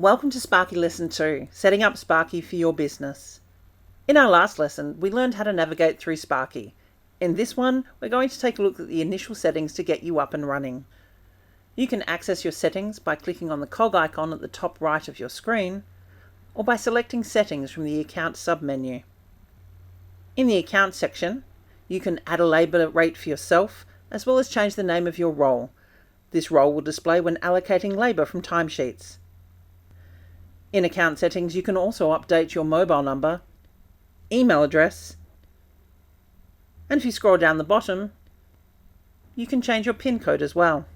Welcome to Sparky Lesson 2, Setting Up Sparky for Your Business. In our last lesson, we learned how to navigate through Sparky. In this one, we're going to take a look at the initial settings to get you up and running. You can access your settings by clicking on the cog icon at the top right of your screen, or by selecting Settings from the Account submenu. In the Account section, you can add a labour rate for yourself, as well as change the name of your role. This role will display when allocating labour from timesheets. In account settings, you can also update your mobile number, email address, and if you scroll down the bottom, you can change your PIN code as well.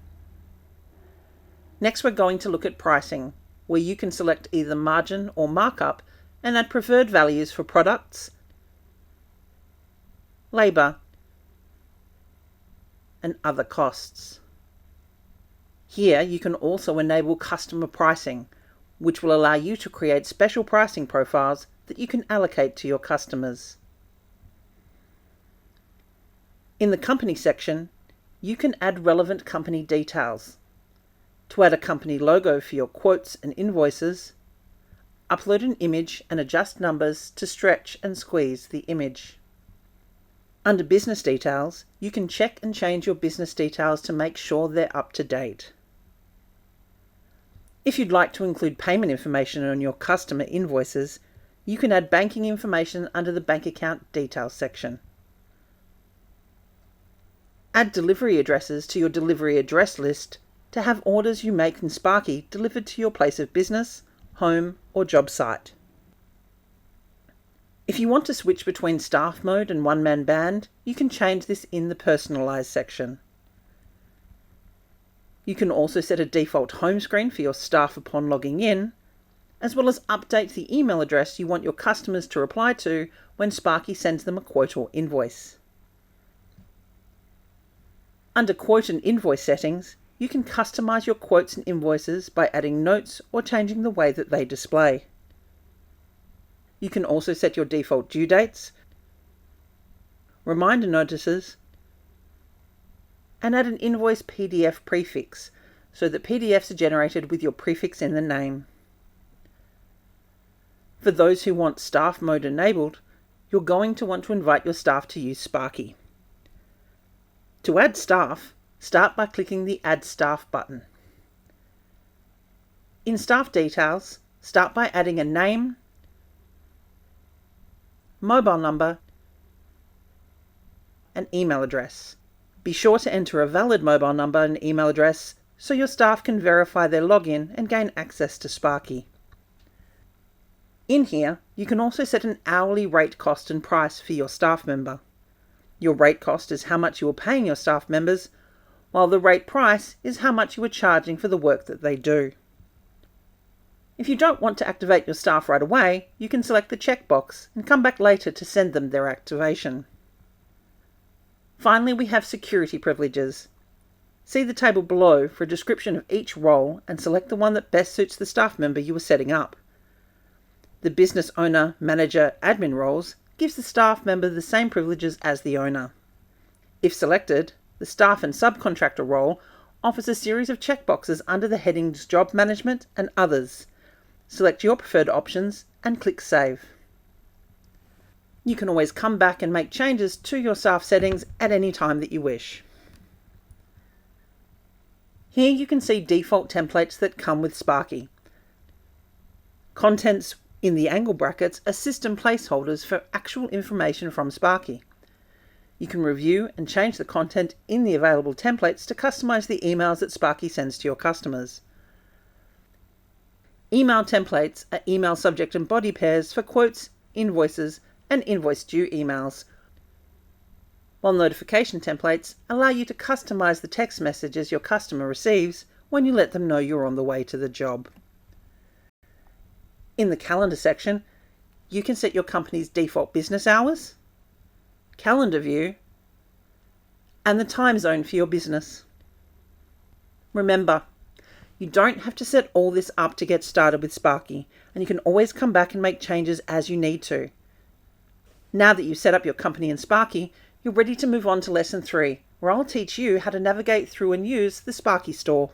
Next, we're going to look at pricing, where you can select either margin or markup and add preferred values for products, labour, and other costs. Here, you can also enable customer pricing, which will allow you to create special pricing profiles that you can allocate to your customers. In the company section, you can add relevant company details. To add a company logo for your quotes and invoices, upload an image and adjust numbers to stretch and squeeze the image. Under business details, you can check and change your business details to make sure they're up to date. If you'd like to include payment information on your customer invoices, you can add banking information under the bank account details section. Add delivery addresses to your delivery address list to have orders you make in Sparky delivered to your place of business, home, or job site. If you want to switch between staff mode and one-man band, you can change this in the Personalize section. You can also set a default home screen for your staff upon logging in, as well as update the email address you want your customers to reply to when Sparky sends them a quote or invoice. Under quote and invoice settings, you can customize your quotes and invoices by adding notes or changing the way that they display. You can also set your default due dates, reminder notices, and add an invoice PDF prefix so that PDFs are generated with your prefix in the name. For those who want staff mode enabled, you're going to want to invite your staff to use Sparky. To add staff, start by clicking the Add Staff button. In staff details, start by adding a name, mobile number, and email address. Be sure to enter a valid mobile number and email address so your staff can verify their login and gain access to Sparky. In here, you can also set an hourly rate cost and price for your staff member. Your rate cost is how much you are paying your staff members, while the rate price is how much you are charging for the work that they do. If you don't want to activate your staff right away, you can select the checkbox and come back later to send them their activation. Finally, we have security privileges. See the table below for a description of each role and select the one that best suits the staff member you are setting up. The business owner, manager, admin roles gives the staff member the same privileges as the owner. If selected, the staff and subcontractor role offers a series of checkboxes under the headings Job Management and Others. Select your preferred options and click Save. You can always come back and make changes to your staff settings at any time that you wish. Here you can see default templates that come with Sparky. Contents in the angle brackets are system placeholders for actual information from Sparky. You can review and change the content in the available templates to customize the emails that Sparky sends to your customers. Email templates are email subject and body pairs for quotes, invoices, and invoice due emails, while notification templates allow you to customize the text messages your customer receives when you let them know you're on the way to the job. In the calendar section, you can set your company's default business hours, calendar view, and the time zone for your business. Remember, you don't have to set all this up to get started with Sparky, and you can always come back and make changes as you need to. Now that you've set up your company in Sparky, you're ready to move on to Lesson 3, where I'll teach you how to navigate through and use the Sparky store.